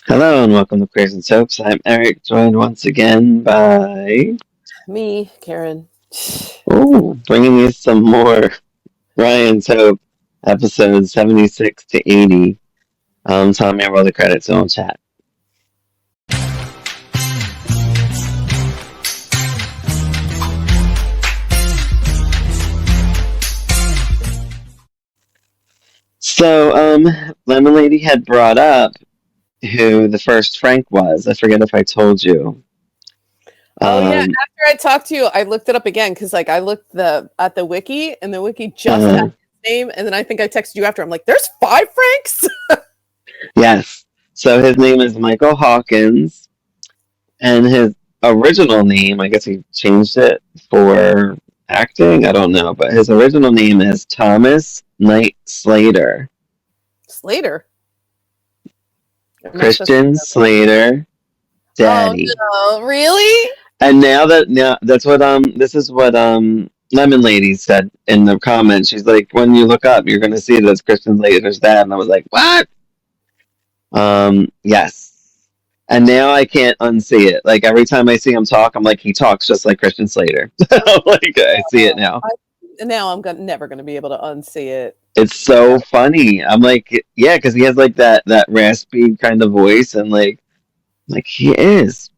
Hello and welcome to Queers and Soaps. I'm Eric, joined once again by Me, Karen. bringing you some more Ryan Soap episodes 76 to 80. Tell me roll the credits and we'll chat. So, Lemon Lady had brought up who the first Frank was. I forget if I told you. Oh yeah, Um, after I talked to you, I looked it up again because I looked at the wiki and the wiki just had uh, his name, and then I think I texted you after. I'm like, "There's 5 Franks." yes. So his name is Michael Hawkins, and his original name, I guess he changed it for acting. I don't know, but his original name is Thomas Knight Slater. Slater. Christian Slater, Oh Daddy. no, really? And now that's what this is what Lemon Lady said in the comments. She's like, when you look up, you're gonna see that it's Christian Slater's dad, and I was like, what? Yes. And now I can't unsee it. Like every time I see him talk, I'm like, he talks just like Christian Slater. Like I see it now. Now never gonna be able to unsee it. It's so funny. I'm like, yeah, because he has like that raspy kind of voice, and like he is.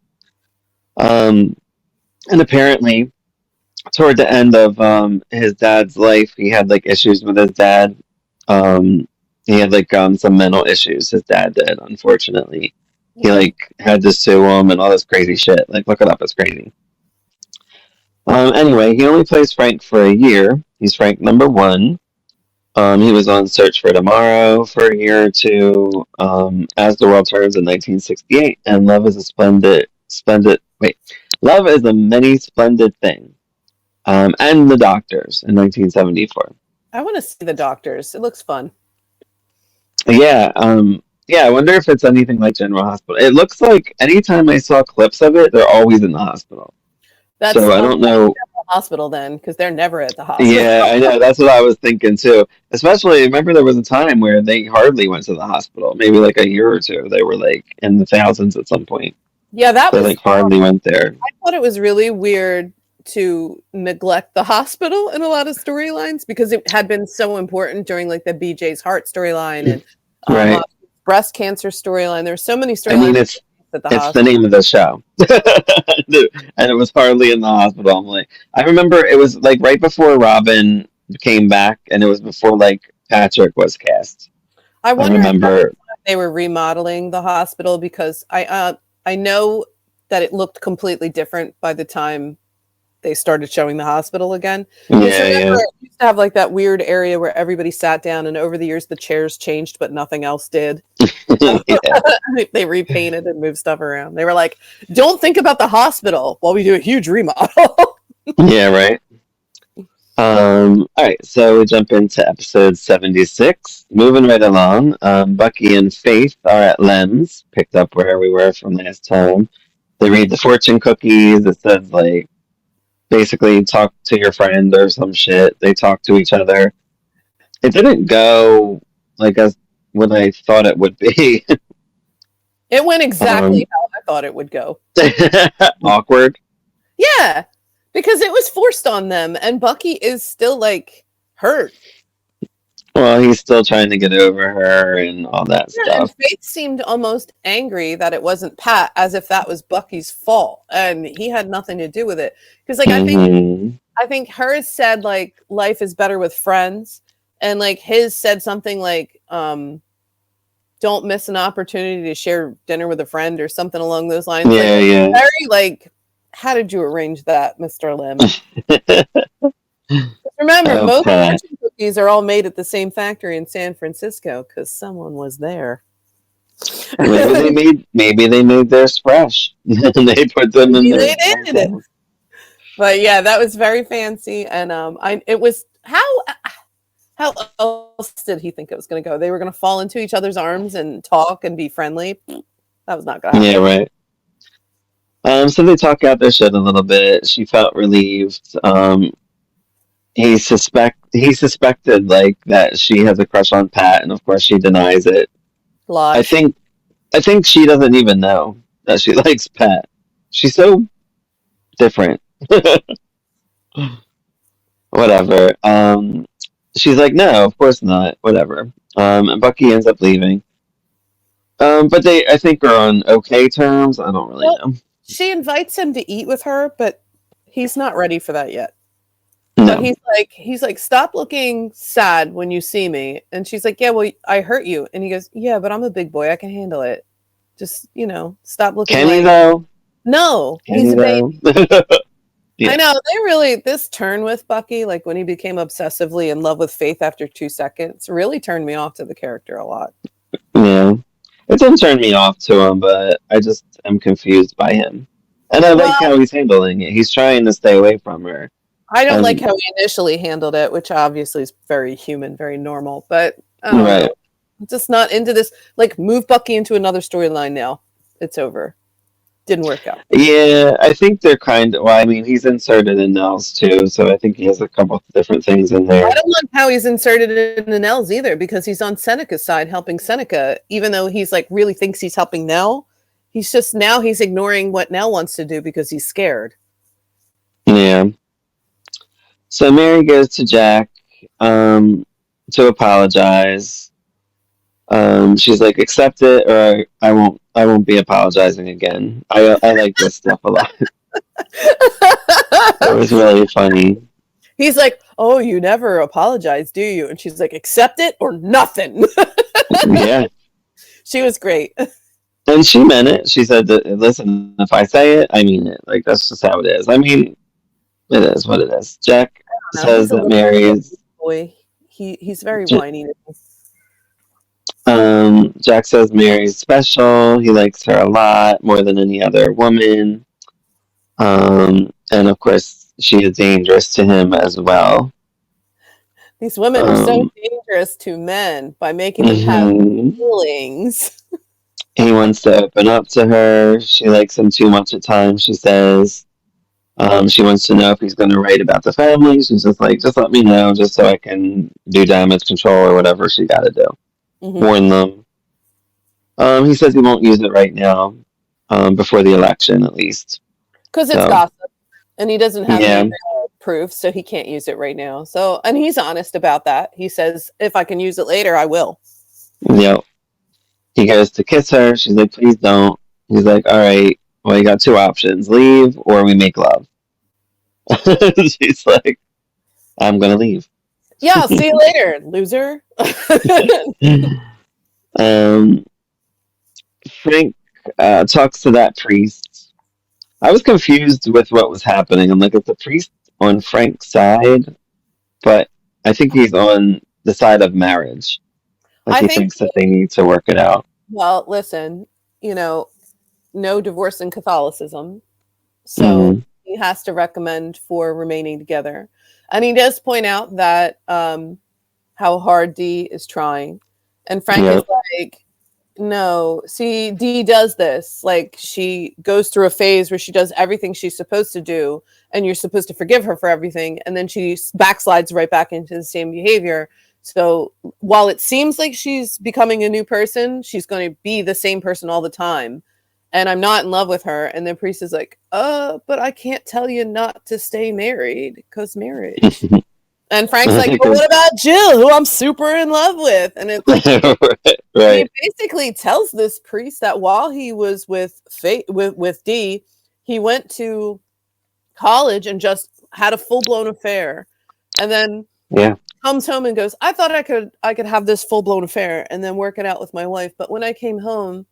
Um, and apparently, toward the end of his dad's life, he had like issues with his dad. He had like some mental issues. His dad did, unfortunately. He like had to sue him and all this crazy shit. Like, look it up. It's crazy. Anyway, he only plays Frank for a year. He's Frank number one. He was on Search for Tomorrow for a year or two. As the World Turns in 1968, and Love is a splendid. Wait, Love is a many splendid thing. And The Doctors in 1974. I want to see The Doctors. It looks fun. Yeah, yeah. I wonder if it's anything like General Hospital. It looks like anytime I saw clips of it, they're always in the hospital. That's So I don't know. the hospital then, because they're never at the hospital. Yeah, I know. That's what I was thinking too. Especially, remember there was a time where they hardly went to the hospital. Maybe like a year or two. They were like in the thousands at some point. Yeah, that They was. like hardly went there. I thought it was really weird to neglect the hospital in a lot of storylines because it had been so important during like the BJ's Heart storyline and Right. breast cancer storyline. There's so many I mean, storylines at the it's the hospital. name of the show, and it was hardly in the hospital. I'm like, I remember it was like right before Robin came back, and it was before like Patrick was cast. I I wonder remember. if they were remodeling the hospital because I know that it looked completely different by the time they started showing the hospispital again. Yeah, Because remember, yeah. it used to have like that weird area where everybody sat down, and over the years the chairs changed, but nothing else did. Yeah. They repainted and moved stuff around. They were like, "Don't think about the hospital while we do a huge remodel." Yeah, right. All right, so we jump into episode 76. Moving right along, Bucky and Faith are at Lem's, picked up where we were from last time. They read the fortune cookies. It says, like, basically talk to your friend or some shit. They talk to each other. It didn't go, like, as what I thought it would be. It went exactly how I thought it would go. Awkward. Yeah, because it was forced on them, and Bucky is still like hurt. Well, he's still trying to get over her and all that Yeah, and stuff. Faith seemed almost angry that it wasn't Pat, as if that was Bucky's fault, and he had nothing to do with it. Because, like, I think hers said like life is better with friends, and like his said something like, "Don't miss an opportunity to share dinner with a friend" or something along those lines. Yeah, like, yeah. Very like, how did you arrange that, Mr. Lim? Remember, most fortune cookies are all made at the same factory in San Francisco because someone was there. Maybe they made theirs fresh. They put them in there. They did. But yeah, that was very fancy, and it was how else did he think it was going to go? They were going to fall into each other's arms and talk and be friendly. That was not going to happen. Yeah, right. So they talk out their shit a little bit. She felt relieved. He suspected like that she has a crush on Pat, and of course she denies it. Lie. I think I think she doesn't even know that she likes Pat. She's so different. Whatever. She's like, no, of course not. Whatever. And Bucky ends up leaving. But they, I think, are on okay terms. I don't really Well, know. she invites him to eat with her, but he's not ready for that yet. But No. he's like, stop looking sad when you see me. And she's like, yeah, well, I hurt you. And he goes, yeah, but I'm a big boy. I can handle it. Just, stop looking Can he like, though? no, Can he's he a baby. though? Yeah. I know they really, this turn with Bucky, like when he became obsessively in love with Faith after 2 seconds, really turned me off to the character a lot. Yeah. It didn't turn me off to him, but I just am confused by him. And I like Well, how he's handling it. He's trying to stay away from her. I don't like And how he initially handled it, which obviously is very human, very normal, but I don't know. right. I'm just not into this. Like, move Bucky into another storyline now. It's over. Didn't work out. Yeah, I think they're kind of, well, I mean, he's inserted in Nels too, so I think he has a couple of different things in I there. don't like how he's inserted in the Nels either, because he's on Seneca's side helping Seneca, even though he's like really thinks he's helping Nell. He's just now he's ignoring what Nell wants to do because he's scared. Yeah. So Mary goes to Jack to apologize. She's like, accept it, or I won't be apologizing again. I like this stuff a lot. It was really funny. He's like, "Oh, you never apologize, do you?" And she's like, "Accept it or nothing." Yeah. She was great. And she meant it. She said, that, listen, if I say it, I mean it. Like, that's just how it is. I mean, it is what it is. Jack No, says he's a that little Mary is. boy. He's very whiny. Jack says Mary's special. He likes her a lot, more than any other woman. And of course, she is dangerous to him as well. These women are so dangerous to men by making them have feelings. He wants to open up to her. She likes him too much at times, she says. She wants to know if he's going to write about the family. She's just like, just let me know, just so I can do damage control or whatever she got to do. Warn them. He says he won't use it right now, before the election, at least. Because it's gossip. And he doesn't have any proof, so he can't use it right now. So, and he's honest about that. He says, if I can use it later, I will. Yep. He goes to kiss her. She's like, please don't. He's like, all right, well, you got two options, leave or we make love. She's like, I'm going to leave. Yeah, I'll see you later, loser. Frank talks to that priest. I was confused with what was happening. I'm like, is the priest on Frank's side? But I think he's on the side of marriage. Like, he thinks that they need to work it out. Well, listen, no divorce in Catholicism. So he has to recommend for remaining together. And he does point out that how hard Dee is trying. And Frank is like, no, see, Dee does this. Like, she goes through a phase where she does everything she's supposed to do, and you're supposed to forgive her for everything. And then she backslides right back into the same behavior. So while it seems like she's becoming a new person, she's going to be the same person all the time. And I'm not in love with her. And the priest is like, but I can't tell you not to stay married because marriage. And Frank's like, well, what about Jill, who I'm super in love with? And it's like, right. He basically tells this priest that while he was with Dee, he went to college and just had a full-blown affair. And then comes home and goes, I thought I could have this full-blown affair and then work it out with my wife. But when I came home,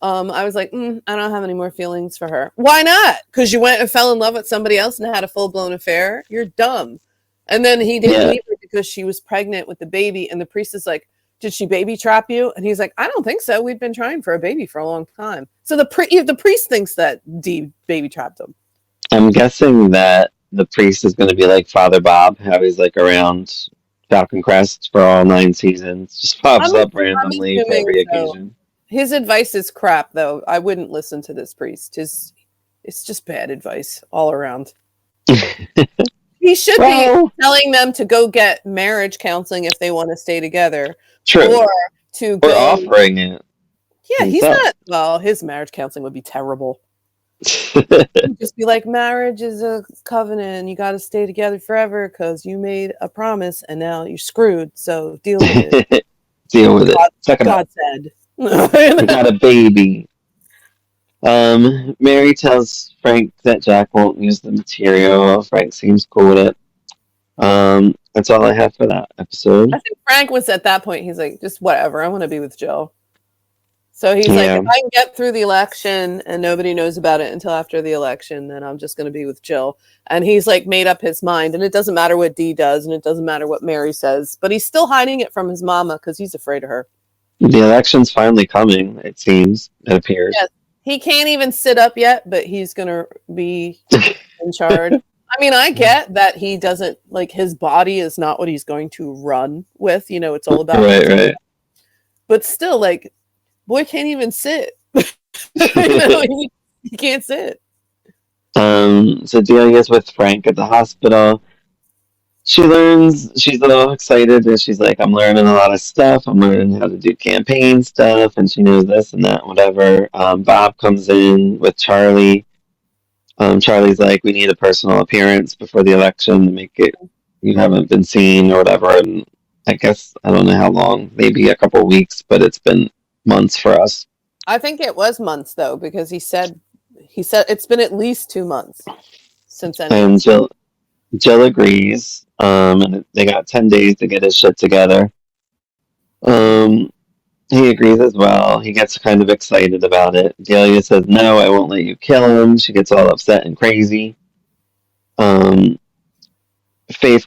I was like, I don't have any more feelings for her. Why not? Because you went and fell in love with somebody else and had a full-blown affair? You're dumb. And then he didn't leave her because she was pregnant with the baby. And the priest is like, did she baby trap you? And he's like, I don't think so. We've been trying for a baby for a long time. So the priest thinks that Dee baby trapped him. I'm guessing that the priest is going to be like Father Bob, how he's like around Falcon Crest for all 9 seasons. Just pops up randomly for every occasion. His advice is crap, though. I wouldn't listen to this priest. It's just bad advice all around. He should be telling them to go get marriage counseling if they want to stay together. True. Or to go offering it. Yeah, he's not. Well, his marriage counseling would be terrible. He'd just be like, marriage is a covenant. You got to stay together forever because you made a promise and now you're screwed. So deal with it. Deal with God, it. God said. We got a baby. Mary tells Frank that Jack won't use the material. Frank seems cool with it. That's all I have for that episode. I think Frank was at that point, he's like, just whatever. I want to be with Jill. So he's like, if I can get through the election and nobody knows about it until after the election, then I'm just going to be with Jill. And he's like made up his mind. And it doesn't matter what Dee does and it doesn't matter what Mary says. But he's still hiding it from his mama because he's afraid of her. The election's finally coming, it seems. It appears. Yes. He can't even sit up yet, but he's going to be in charge. I mean, I get that he doesn't, like, his body is not what he's going to run with. You know, it's all about... Right. But still, like, boy can't even sit. He can't sit. So Delia's with Frank at the hospital. She learns, she's a little excited, and she's like, I'm learning a lot of stuff. I'm learning how to do campaign stuff, and she knows this and that, whatever. Bob comes in with Charlie. Charlie's like, we need a personal appearance before the election to make it, you haven't been seen or whatever. And I guess, I don't know how long, maybe a couple of weeks, but it's been months for us. I think it was months, though, because he said it's been at least 2 months since then. And Jill agrees. And they got 10 days to get his shit together. He agrees as well. He gets kind of excited about it. Delia says, no, I won't let you kill him. She gets all upset and crazy. Faith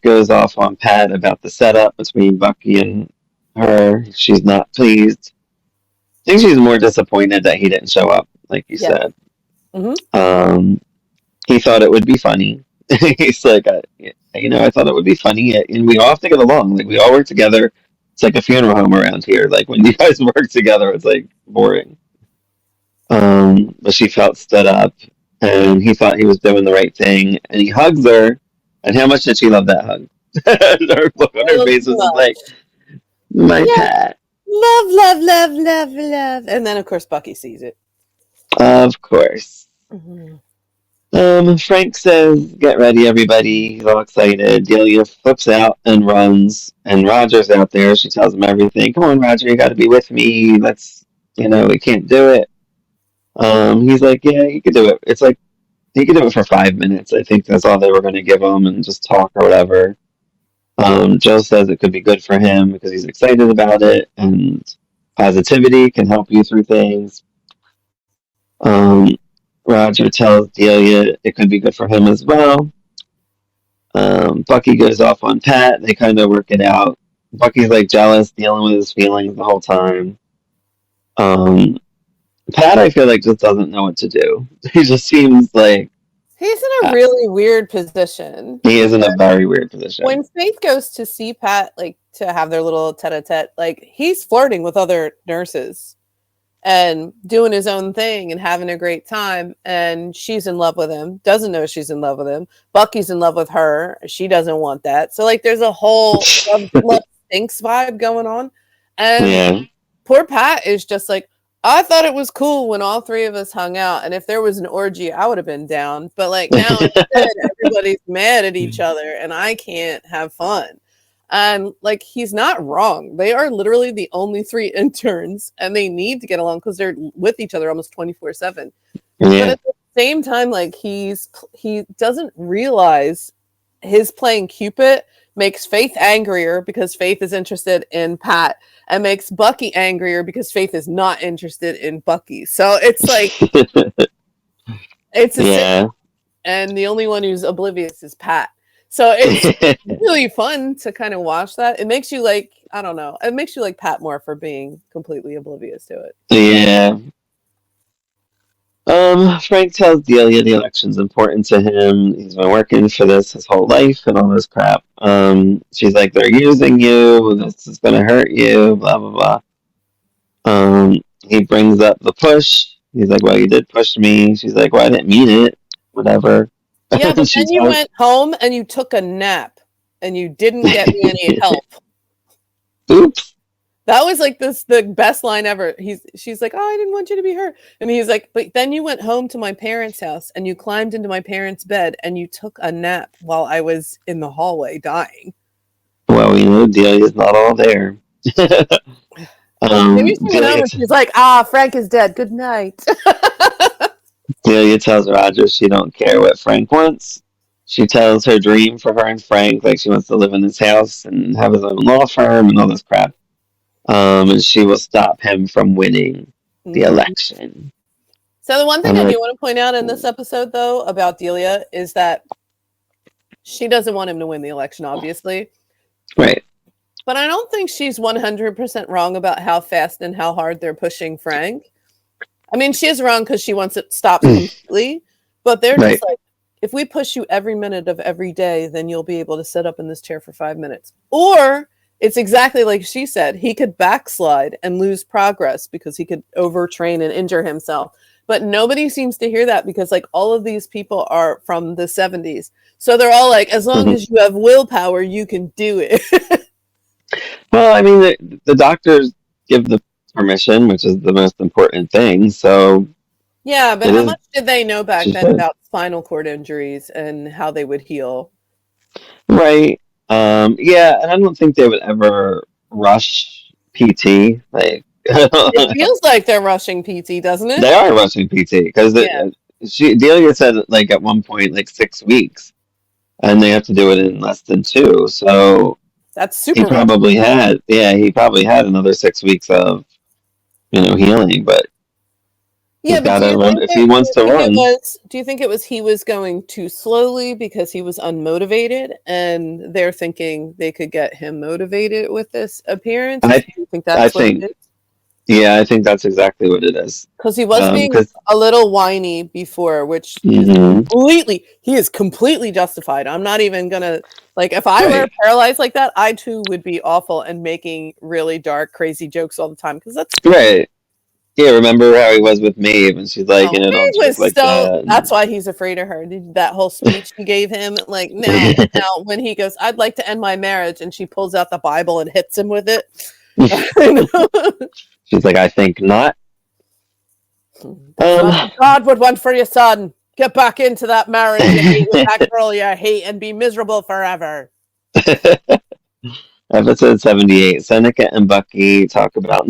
goes off on Pat about the setup between Bucky and her. She's not pleased. I think she's more disappointed that he didn't show up, like you said. Mm-hmm. He thought it would be funny. He's like, I thought it would be funny, and we all have to get along. Like, we all work together. It's like a funeral home around here. Like, when you guys work together, it's like boring. But she felt stood up, and he thought he was doing the right thing, and he hugs her. And how much did she love that hug? Her look on her face was like, my Pat. Love. And then, of course, Bucky sees it. Of course. Mm-hmm. Frank says, get ready, everybody. He's all excited. Delia flips out and runs. And Roger's out there. She tells him everything. Come on, Roger, you got to be with me. We can't do it. He's like, yeah, you could do it. It's like, he could do it for 5 minutes. I think that's all they were going to give him and just talk or whatever. Joe says it could be good for him because he's excited about it. And positivity can help you through things. Roger tells Delia it could be good for him as well. Bucky goes off on Pat. They kind of work it out. Bucky's like jealous, dealing with his feelings the whole time. Pat, I feel like, just doesn't know what to do. He just seems like he's in a really weird position. He is in a very weird position. When Faith goes to see Pat, like, to have their little tete-a-tete, like, he's flirting with other nurses and doing his own thing and having a great time, and she's in love with him, doesn't know she's in love with him. Bucky's in love with her. She doesn't want that. So, like, there's a whole love stinks vibe going on. And poor Pat is just like, I thought it was cool when all three of us hung out, and if there was an orgy, I would have been down. But, like, now instead, everybody's mad at each other, and I can't have fun. And, like, he's not wrong. They are literally the only 3 interns, and they need to get along because they're with each other almost 24/7. But at the same time, like, he doesn't realize his playing Cupid makes Faith angrier because Faith is interested in Pat, and makes Bucky angrier because Faith is not interested in Bucky. So it's like, it's a and the only one who's oblivious is Pat. So it's really fun to kind of watch that. It makes you like, I don't know, it makes you like Pat more for being completely oblivious to it. Yeah. Frank tells Delia the election's important to him. He's been working for this his whole life and all this crap. She's like, they're using you. This is going to hurt you, blah, blah, blah. He brings up the push. He's like, well, you did push me. She's like, well, I didn't mean it. Whatever. Yeah, but then you went home and you took a nap and you didn't get me any help. Oops. That was like the best line ever. She's like, "Oh, I didn't want you to be hurt," and he's like, "But then you went home to my parents' house and you climbed into my parents' bed and you took a nap while I was in the hallway dying." Well, Delia's not all there. Maybe she went home and she's like, Frank is dead. Good night. Delia tells Roger she don't care what Frank wants. She tells her dream for her and Frank, like she wants to live in his house and have his own law firm and all this crap. And she will stop him from winning the election. So the one thing I do want to point out in this episode, though, about Delia is that she doesn't want him to win the election, obviously. Right. But I don't think she's 100% wrong about how fast and how hard they're pushing Frank. I mean, she is wrong because she wants it stopped completely. But they're just like, if we push you every minute of every day, then you'll be able to sit up in this chair for 5 minutes. Or it's exactly like she said, he could backslide and lose progress because he could overtrain and injure himself. But nobody seems to hear that because like all of these people are from the 70s. So they're all like, as long as you have willpower, you can do it. Well, I mean, the doctors give the permission, which is the most important thing. So yeah, but how much did they know back then about spinal cord injuries and how they would heal? Right. Yeah, and I don't think they would ever rush PT. Like it feels like they're rushing PT, doesn't it? They are rushing PT because Delia said like at one point like 6 weeks, and they have to do it in less than 2. So that's super. He probably had another 6 weeks of healing, but yeah. But if he wants to run. Do you think it was he was going too slowly because he was unmotivated, and they're thinking they could get him motivated with this appearance? I think that's what it is? Yeah, I think that's exactly what it is. Because he was being a little whiny before, which he is completely justified. I'm not even gonna if I were paralyzed like that, I too would be awful and making really dark, crazy jokes all the time. Because that's right. Yeah, remember how he was with Maeve, and she's like, don't joke like that. That's why he's afraid of her. That whole speech she gave him, like now when he goes, "I'd like to end my marriage," and she pulls out the Bible and hits him with it. She's like, "I think not." What God would want for your son. Get back into that marriage and be with that girl you hate and be miserable forever. Episode 78. Seneca and Bucky talk about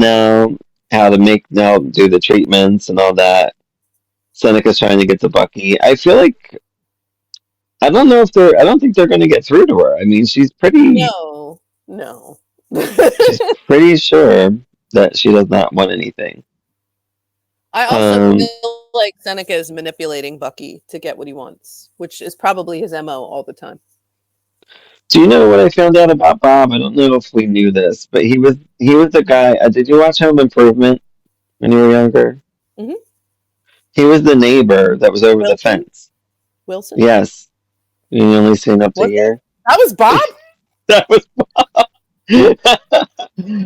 how to do the treatments and all that. Seneca's trying to get to Bucky. I feel like I don't think they're going to get through to her. I mean, she's pretty. No. She's pretty sure that she does not want anything. I also feel like Seneca is manipulating Bucky to get what he wants, which is probably his MO all the time. Do you know what I found out about Bob? I don't know if we knew this, but he was the guy. Did you watch Home Improvement when you were younger? Mm-hmm. He was the neighbor that was over the fence. Wilson? Yes. You only seen up to here. That was Bob? That was Bob.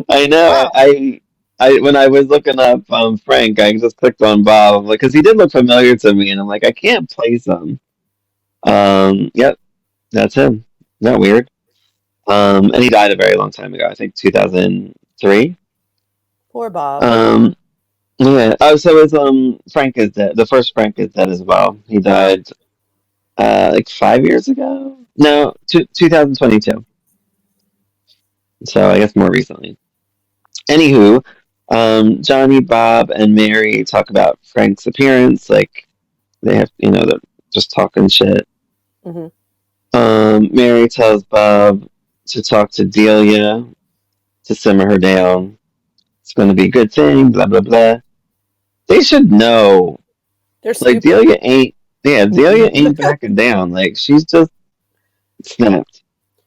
I know. Wow. I when I was looking up Frank, I just clicked on Bob because he did look familiar to me, and I'm like, I can't place him. Yep, that's him. Isn't that weird? And he died a very long time ago. I think 2003. Poor Bob. Yeah. Oh, so is Frank is dead. The first Frank is dead as well. He died like 5 years ago. No, 2022. So I guess more recently. Anywho, Johnny, Bob, and Mary talk about Frank's appearance. Like they have, they're just talking shit. Mm-hmm. Mary tells Bob to talk to Delia to simmer her down. It's going to be a good thing. Blah blah blah. They should know. They're like Delia ain't. Yeah, Delia ain't backing down. Like she's just snapped.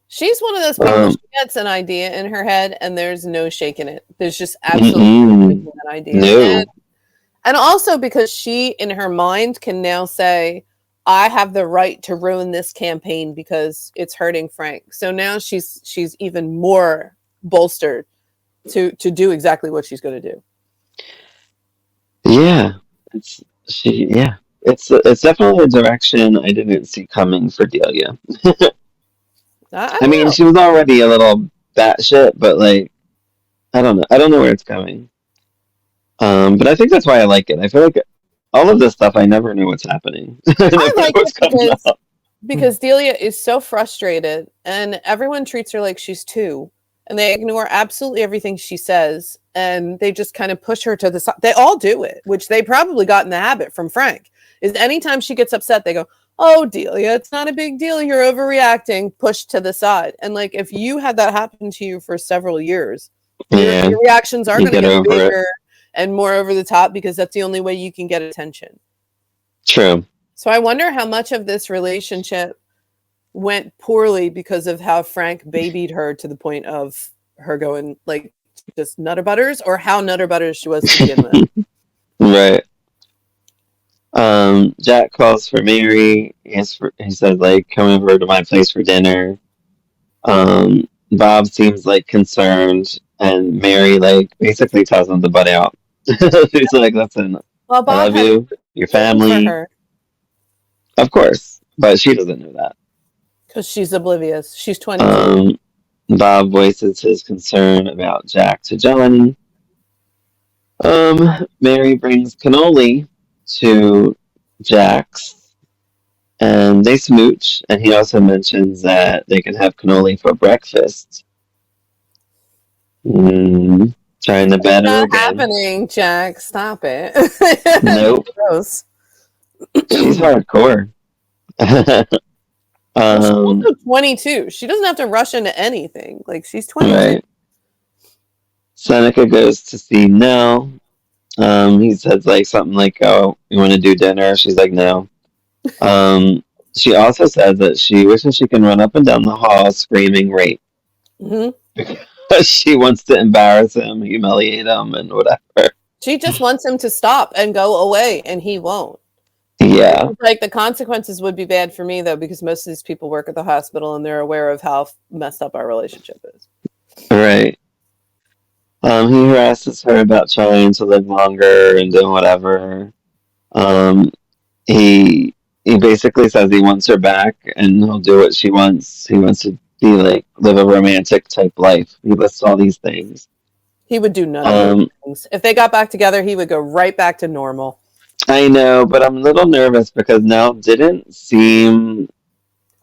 She's one of those people. She gets an idea in her head, and there's no shaking it. There's just absolutely no that idea. No. And also because she, in her mind, can now say, "I have the right to ruin this campaign because it's hurting Frank." So now she's even more bolstered to do exactly what she's going to do. Yeah, it's definitely a direction I didn't see coming for Delia. I mean, she was already a little batshit, but like, I don't know. I don't know where it's going. But I think that's why I like it. I feel like all of this stuff, I never know what's happening. I I never know like what's it coming up. because Delia is so frustrated and everyone treats her like she's two and they ignore absolutely everything she says and they just kind of push her to the side. They all do it, which they probably got in the habit from Frank. Is anytime she gets upset, they go, "Oh, Delia, it's not a big deal. You're overreacting." Pushed to the side. And like if you had that happen to you for several years, Yeah, your reactions are you going to get get over it. bigger and more over the top because that's the only way you can get attention. True. So I wonder how much of this relationship went poorly because of how Frank babied her to the point of her going like just Nutter Butters, or how Nutter Butters she was to begin with. Right. Jack calls for Mary. He says, like, come over to my place for dinner. Bob seems like concerned, and Mary like basically tells him to butt out. He's like, "Listen, Well, I Bob love had you, your feelings for family, her of course," but she doesn't know that. because she's oblivious. She's 22. Bob voices his concern about Jack to John. Mary brings cannoli to Jack's, and they smooch. And he also mentions that they can have cannoli for breakfast. Trying to better Not again. happening, Jack. Stop it. Nope. Gross. She's hardcore. Well, she's also 22. She doesn't have to rush into anything. Like she's 22. Right. Seneca goes to see Nell. He says like something like, "Oh, you want to do dinner?" She's like, "No." She also says that she wishes she can run up and down the hall screaming rape. Because she wants to embarrass him, humiliate him, and whatever. She just wants him to stop and go away, and he won't. Yeah. Like the consequences would be bad for me though, because most of these people work at the hospital and they're aware of how messed up our relationship is. Right. He harasses her about trying to live longer and doing whatever. He basically says he wants her back and he'll do what she wants. He wants to be like live a romantic type life. He lists all these things. He would do none of those things. If they got back together, he would go right back to normal. I know, but I'm a little nervous because Nell didn't seem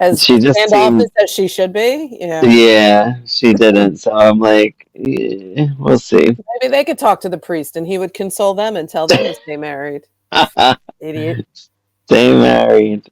as she just standoffish as she should be. Yeah, she didn't. So I'm like, yeah, we'll see. Maybe they could talk to the priest and he would console them and tell them to stay married. Idiot. Stay married.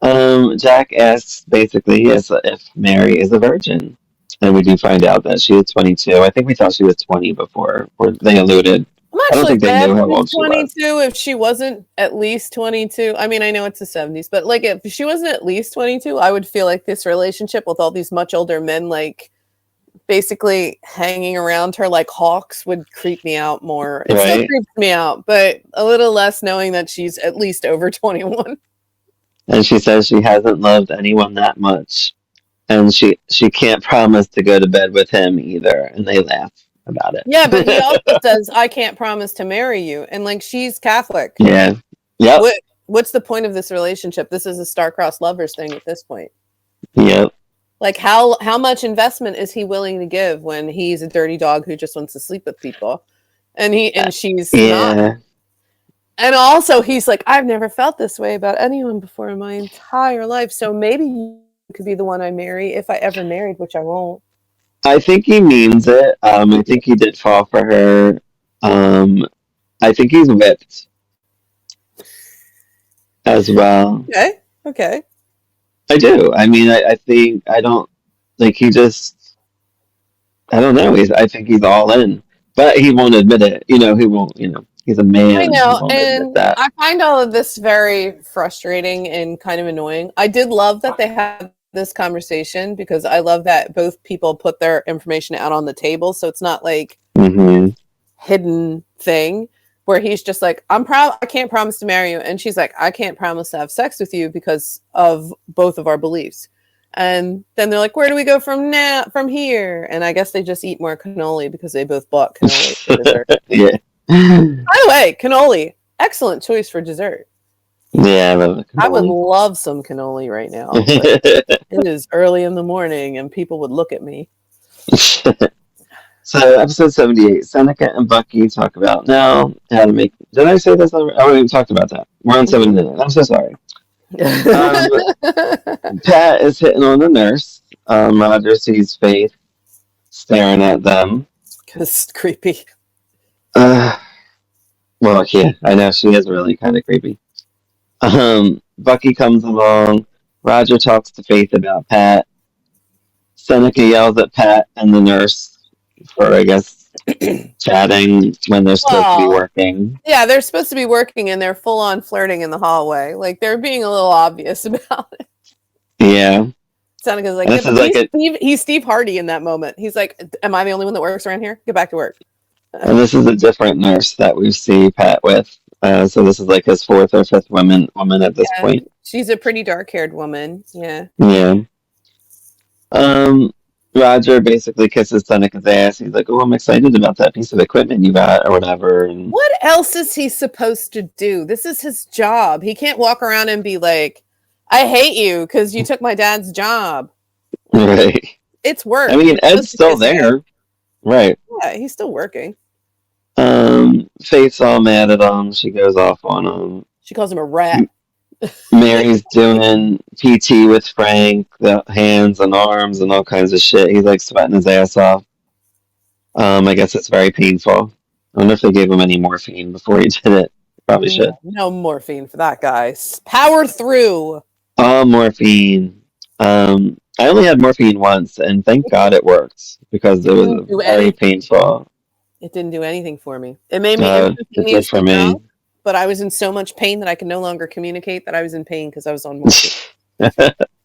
Jack asks basically if Mary is a virgin. And we do find out that she is 22. I think we thought she was 20 before, or they alluded. I'm actually glad she's 22 if she wasn't at least 22. I mean, I know it's the 70s, but like if she wasn't at least 22, I would feel like this relationship with all these much older men, like basically hanging around her like hawks, would creep me out more. It still creeps me out, but a little less knowing that she's at least over 21. And she says she hasn't loved anyone that much. And she can't promise to go to bed with him either. And they laugh about it. Yeah, but he also says, I can't promise to marry you. And like, she's Catholic. Yeah. Yep. What's the point of this relationship? This is a star-crossed lovers thing at this point. Yep. Like, how much investment is he willing to give when he's a dirty dog who just wants to sleep with people? And she's not. And also, he's like, I've never felt this way about anyone before in my entire life. So maybe you could be the one I marry if I ever married, which I won't. I think he means it. I think he did fall for her. I think he's whipped as well. Okay. I do. I mean, I think I don't like he just. I don't know. I think he's all in, but he won't admit it. He won't. He's a man. I know, and I find all of this very frustrating and kind of annoying. I did love that they had this conversation because I love that both people put their information out on the table, so it's not like hidden thing where he's just like, I can't promise to marry you, and she's like, I can't promise to have sex with you because of both of our beliefs. And then they're like, where do we go from here? And I guess they just eat more cannoli because they both bought cannoli for dessert. Yeah. By the way, cannoli, excellent choice for dessert. Yeah, I love it. I would love some cannoli right now. It is early in the morning and people would look at me. So episode 78, Seneca and Bucky talk about now how to make. Did I say this? I already talked about that. We're on 79. I'm so sorry. Pat is hitting on the nurse. Roger sees Faith staring at them. It's creepy. Well, yeah, I know she is really kind of creepy. Bucky comes along. Roger talks to Faith about Pat. Seneca yells at Pat and the nurse for, I guess, chatting when they're supposed to be working. Yeah, they're supposed to be working and they're full on flirting in the hallway. Like they're being a little obvious about it. Yeah. Seneca's like, he's Steve Hardy in that moment. He's like, am I the only one that works around here? Get back to work. And this is a different nurse that we see Pat with. So this is like his fourth or fifth woman at this point. She's a pretty dark-haired woman. Yeah. Yeah. Roger basically kisses Seneca's ass. He's like, "Oh, I'm excited about that piece of equipment you got, or whatever." And what else is he supposed to do? This is his job. He can't walk around and be like, "I hate you because you took my dad's job." Right. It's work. I mean, Ed's still there. Right. Yeah, he's still working. Faith's all mad at him. She goes off on him. She calls him a rat. Mary's doing PT with Frank, the hands and arms and all kinds of shit. He's like sweating his ass off. I guess it's very painful. I wonder if they gave him any morphine before he did it. Probably should. No morphine for that guy. Power through. Oh, morphine. I only had morphine once, and thank God it worked because it was very painful. It didn't do anything for me. It made me instantaneous for me. But I was in so much pain that I could no longer communicate that I was in pain because I was on morphine.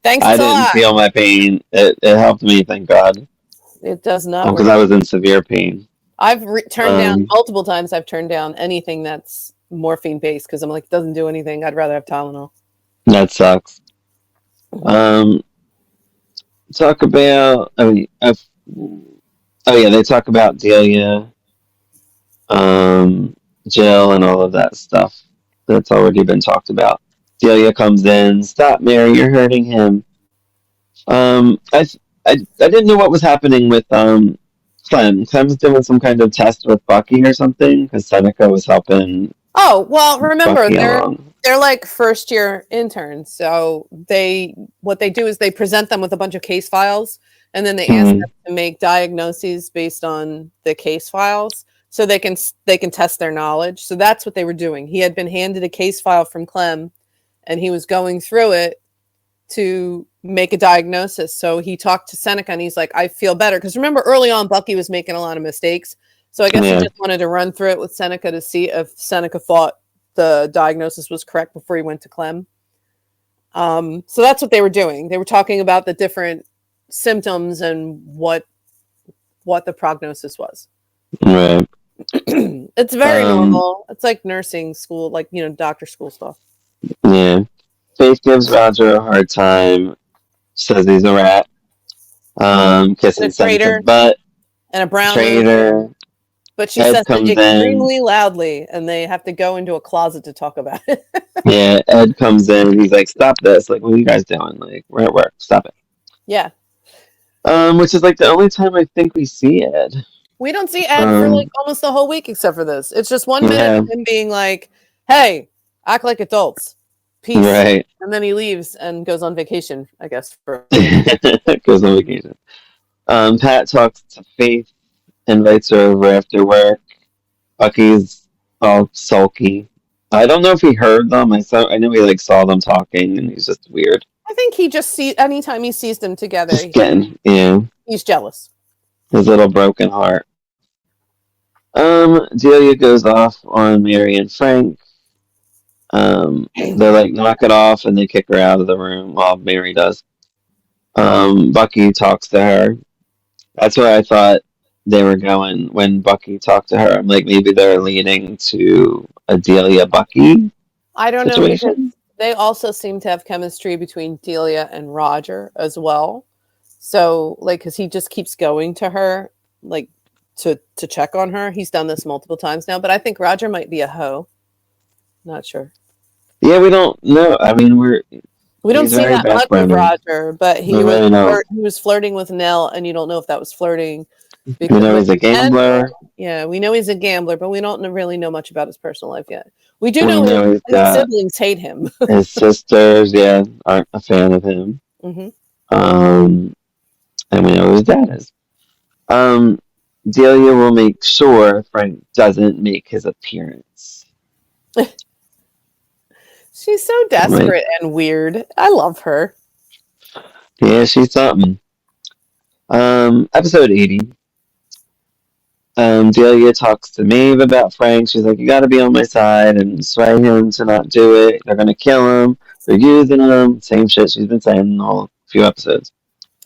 Thanks. I didn't feel my pain. It helped me, thank God. It does not. Because I was in severe pain. I've turned down multiple times. I've turned down anything that's morphine based because I'm like, it doesn't do anything. I'd rather have Tylenol. That sucks. Talk about. They talk about Delia, Jill, and all of that stuff. That's already been talked about. Delia comes in. Stop, Mary! You're hurting him. I didn't know what was happening with Clem. Clem's doing some kind of test with Bucky or something because Seneca was helping. Oh well, remember they're like first year interns. So what they do is they present them with a bunch of case files, and then they ask them to make diagnoses based on the case files, so they can test their knowledge. So that's what they were doing. He had been handed a case file from Clem, and he was going through it to make a diagnosis. So he talked to Seneca and he's like, I feel better. Because remember early on, Bucky was making a lot of mistakes. So I guess he just wanted to run through it with Seneca to see if Seneca thought the diagnosis was correct before he went to Clem. So that's what they were doing. They were talking about the different symptoms and what the prognosis was. Right. It's very normal. It's like nursing school, like, doctor school stuff. Yeah. Faith gives Roger a hard time. Says he's a rat. Kissing Seneca's butt. And a brown traitor. But she says it extremely loudly, and they have to go into a closet to talk about it. Yeah, Ed comes in, and he's like, stop this. Like, what are you guys doing? Like, we're at work. Stop it. Yeah. Which is like the only time I think we see Ed. We don't see Ed for like almost the whole week except for this. It's just 1 minute of him being like, hey, act like adults. Peace. Right. And then he leaves and goes on vacation, I guess. Goes on vacation. Pat talks to Faith, invites her over after work. Bucky's all sulky. I don't know if he heard them. I know he saw them talking, and he's just weird. I think he just anytime he sees them together, he's jealous. His little broken heart. Delia goes off on Mary and Frank. They're like, knock it off, and they kick her out of the room. Well, Mary does. Bucky talks to her. That's where I thought they were going when Bucky talked to her. I'm like, maybe they're leading to a Delia Bucky. I don't know, because they also seem to have chemistry between Delia and Roger as well. So, because he just keeps going to her, to check on her. He's done this multiple times now, but I think Roger might be a hoe. Not sure. Yeah, we don't know. I mean, we don't see that much of Roger, but he was flirting with Nell, and you don't know if that was flirting We know he's a gambler. We know he's a gambler, but we don't really know much about his personal life yet. We do We know his siblings hate him. His sisters, aren't a fan of him. Mm-hmm. And we know who his dad is. Delia will make sure Frank doesn't make his appearance. She's so desperate and weird. I love her. Yeah, she's something. Episode 80. Delia talks to Maeve about Frank. She's like, you gotta be on my side and sway him to not do it. They're gonna kill him. They're using him. Same shit she's been saying in all few episodes.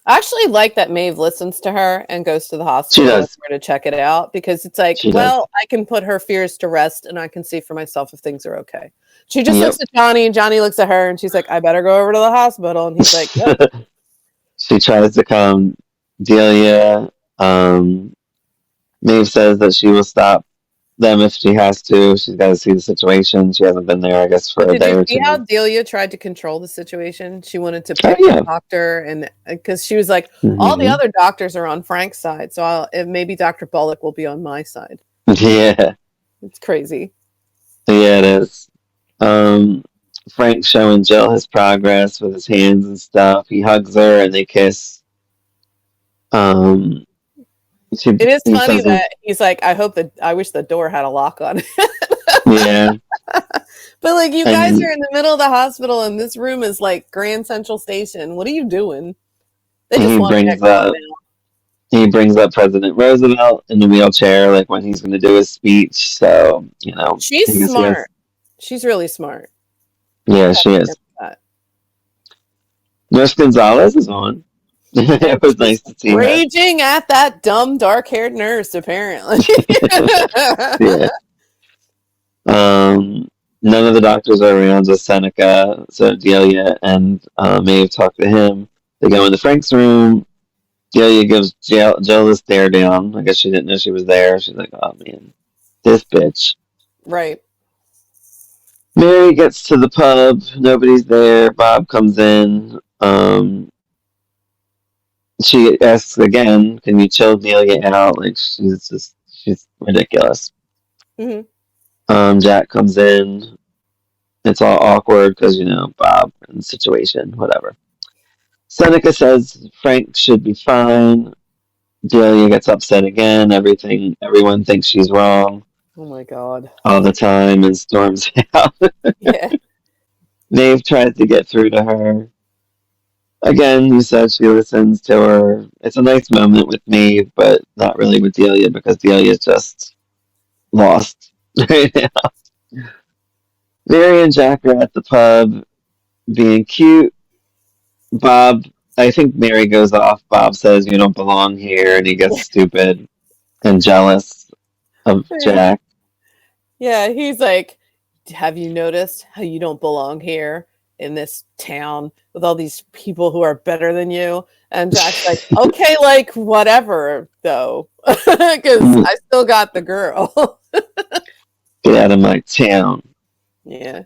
I actually like that Maeve listens to her and goes to the hospital to check it out, because it's like, I can put her fears to rest and I can see for myself if things are okay. She just looks at Johnny, and Johnny looks at her, and she's like, I better go over to the hospital. And he's like, yep. She tries to calm Delia. Maeve says that she will stop them if she has to. She's got to see the situation. She hasn't been there, I guess, for a day or two. Did you see how Delia tried to control the situation? She wanted to pick the doctor, and because she was like, all the other doctors are on Frank's side, so maybe Dr. Bullock will be on my side. Yeah. It's crazy. Yeah, it is. Frank's showing Jill his progress with his hands and stuff. He hugs her and they kiss. It is funny that he's like, I wish the door had a lock on it. Yeah. But like, you guys are in the middle of the hospital and this room is like Grand Central Station. What are you doing? They just want to get going now. He brings up President Roosevelt in the wheelchair, like when he's going to do his speech. So, she's smart. She's really smart. Yeah, she is. Nurse Gonzalez is on. It was nice to see raging at that dumb dark-haired nurse, apparently. Yeah. None of the doctors are around, just Seneca. So Delia and Maeve talk to him. They go into Frank's room. Delia gives Jill the stare down. I guess she didn't know she was there. She's like, oh man, this bitch. Right. Mary gets to the pub. Nobody's there. Bob comes in. She asks again, can you chill Delia out? Like, she's ridiculous. Mm-hmm. Jack comes in. It's all awkward because, Bob and the situation, whatever. Seneca says Frank should be fine. Delia gets upset again. Everyone thinks she's wrong. Oh my God. All the time, and storms out. Yeah. Maeve tries to get through to her. Again, you said she listens to her. It's a nice moment with Maeve, but not really with Delia, because Delia's just lost right now. Mary and Jack are at the pub being cute. Bob, I think Mary goes off. Bob says, you don't belong here, and he gets stupid and jealous of Jack. Yeah, he's like, have you noticed how you don't belong here in this town with all these people who are better than you? And Jack's like, okay, like, whatever, though, because I still got the girl. Get out of my town. Yeah.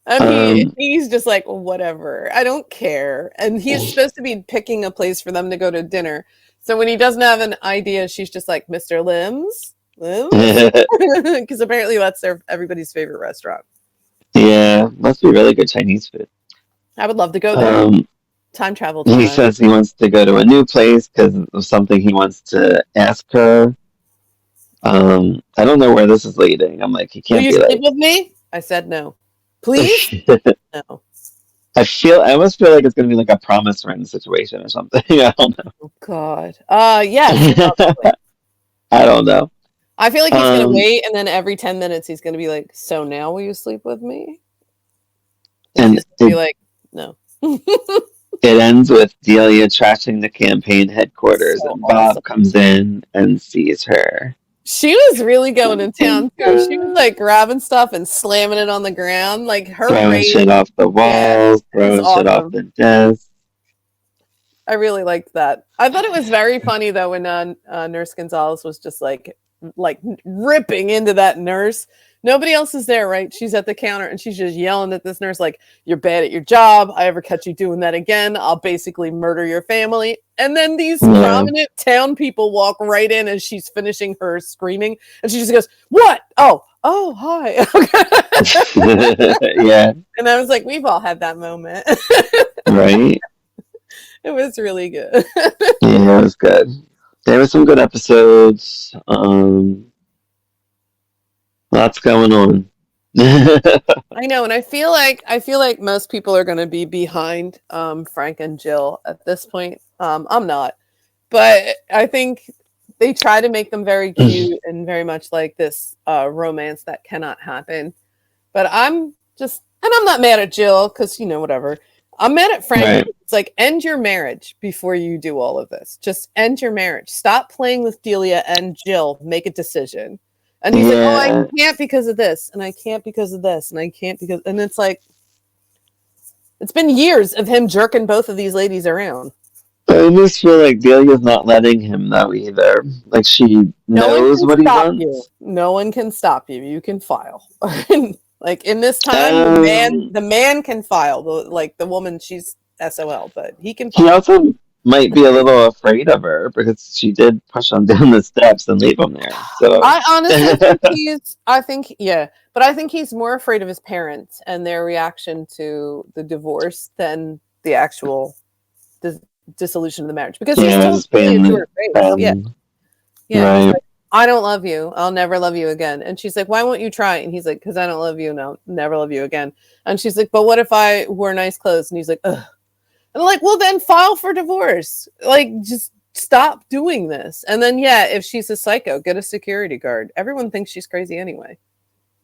And he's just like, whatever, I don't care. And he's supposed to be picking a place for them to go to dinner. So when he doesn't have an idea, she's just like, Mr. Lim's? Because apparently that's everybody's favorite restaurant. Yeah, must be really good Chinese food. I would love to go there. Time travel time. He says he wants to go to a new place because of something he wants to ask her. I don't know where this is leading. I'm like, he can't be like... Will you sleep with me? I said no. Please? No. I almost feel like it's going to be like a promise ring situation or something. I don't know. Oh, God. Yes. I don't know. I feel like he's going to wait, and then every 10 minutes he's going to be like, so now will you sleep with me? And he's going to be like, no. It ends with Delia trashing the campaign headquarters, and Bob comes in and sees her. She was really going to town, too. She was like grabbing stuff and slamming it on the ground. Like her throwing shit off the walls, throwing shit off the desk. I really liked that. I thought it was very funny, though, when Nurse Gonzalez was just like, like ripping into that nurse. Nobody else is there, right? She's at the counter and she's just yelling at this nurse like, "You're bad at your job. I ever catch you doing that again, I'll basically murder your family." And then these prominent town people walk right in as she's finishing her screaming, and she just goes, "What? Oh, hi." Yeah. And I was like, we've all had that moment. Right? It was really good. Yeah, it was good. There were some good episodes. Lots going on. I know, and I feel like most people are going to be behind Frank and Jill at this point. I'm not, but I think they try to make them very cute and very much like this romance that cannot happen. But I'm not mad at Jill because whatever. I'm mad at Frank. Right. It's like, end your marriage before you do all of this. Just end your marriage. Stop playing with Delia and Jill. Make a decision. And he's like, "Oh, I can't because of this, and I can't because of this, and I can't because..." And it's like, it's been years of him jerking both of these ladies around. I just feel like Delia's not letting him know either. Like, she knows what he wants. You. No one can stop you. You can file. Like, in this time, the man can file. The woman, she's SOL, but he can file. He also might be a little afraid of her because she did push him down the steps and leave him there. So I honestly think but I think he's more afraid of his parents and their reaction to the divorce than the actual dissolution of the marriage, because he's told Delia to her face. Yeah. Right. Like, "I don't love you. I'll never love you again." And she's like, "Why won't you try?" And he's like, "Because I don't love you, and I'll never love you again." And she's like, "But what if I wore nice clothes?" And he's like, "Ugh." And I'm like, well, then file for divorce. Like, just stop doing this. And then, if she's a psycho, get a security guard. Everyone thinks she's crazy anyway.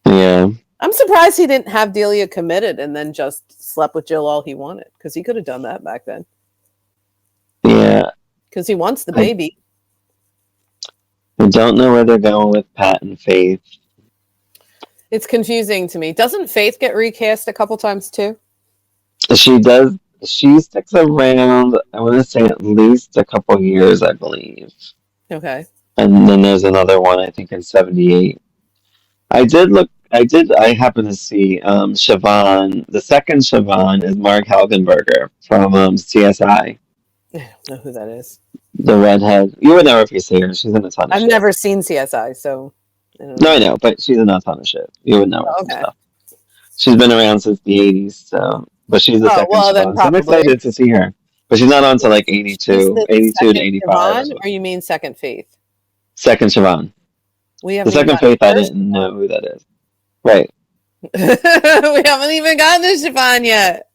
Yeah. I'm surprised he didn't have Delia committed and then just slept with Jill all he wanted, because he could have done that back then. Yeah. Because he wants the baby. I don't know where they're going with Pat and Faith. It's confusing to me. Doesn't Faith get recast a couple times too? She does. She sticks around, I want to say, at least a couple years, I believe. Okay. And then there's another one, I think, in 78. I happened to see Siobhan. The second Siobhan is Marg Helgenberger from CSI. I don't know who that is. The redhead. You would know if you see her. She's in a ton of shit. I've never seen CSI, so... I know, but she's in a ton of shit. You would know her from stuff. She's been around since the 80s, so... But she's the second Siobhan, so I'm excited to see her. But she's not on to like 82 to 85. Siobhan, or you mean second Faith? Second Siobhan. The second Faith, I didn't know who that is. Right. We haven't even gotten to Siobhan yet.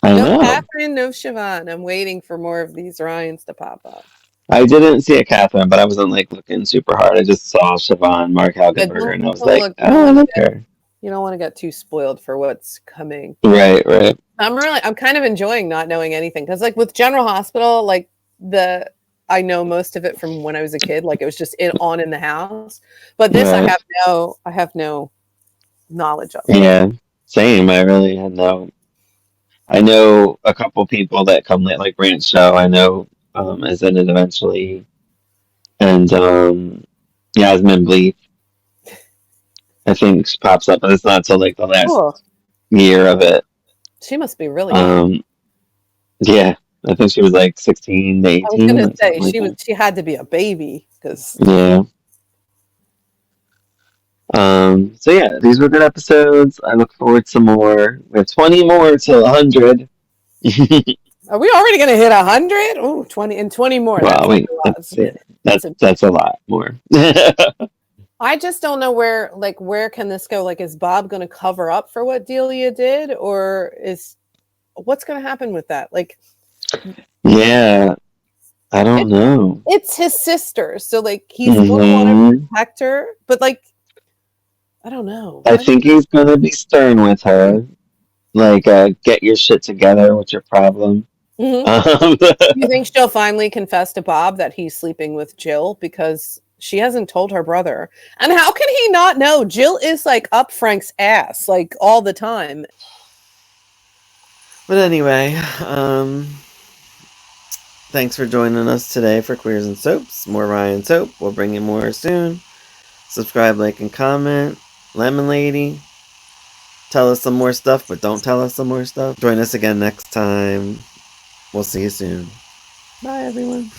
I know. No Catherine, no Siobhan. I'm waiting for more of these Ryans to pop up. I didn't see a Catherine, but I wasn't like looking super hard. I just saw Siobhan, Marg Helgenberger, and I was like, "Oh, I like her." You don't want to get too spoiled for what's coming. Right. I'm kind of enjoying not knowing anything, because like with General Hospital, like I know most of it from when I was a kid. Like, it was just in the house. But this, I have no knowledge of. Yeah, same. I really had no. I know a couple people that come late, like Branch Show. I know is in it eventually, and Yasmin Bleeth, I think, she pops up, but it's not till like the last year of it. She must be really young. Yeah, I think she was like 16 to 18. I was gonna say she had to be a baby, because so yeah, these were good episodes. I look forward to more. We have 20 more till 100. Are we already gonna hit 100? Oh, 20 more. Wow, that's a lot more. I just don't know where can this go? Like, is Bob going to cover up for what Delia did, or what's going to happen with that? Like, yeah, I don't know. It's his sister, so like he's going to want to protect her, but like, I don't know. I think he's going to be stern with her, like, get your shit together. What's your problem? You think she'll finally confess to Bob that he's sleeping with Jill, because she hasn't told her brother? And how can he not know? Jill is like up Frank's ass like all the time. But anyway, thanks for joining us today for Queers and Soaps. More Ryan Soap. We'll bring you more soon. Subscribe, like, and comment. Lemon Lady, tell us some more stuff, but don't tell us some more stuff. Join us again next time. We'll see you soon. Bye, everyone.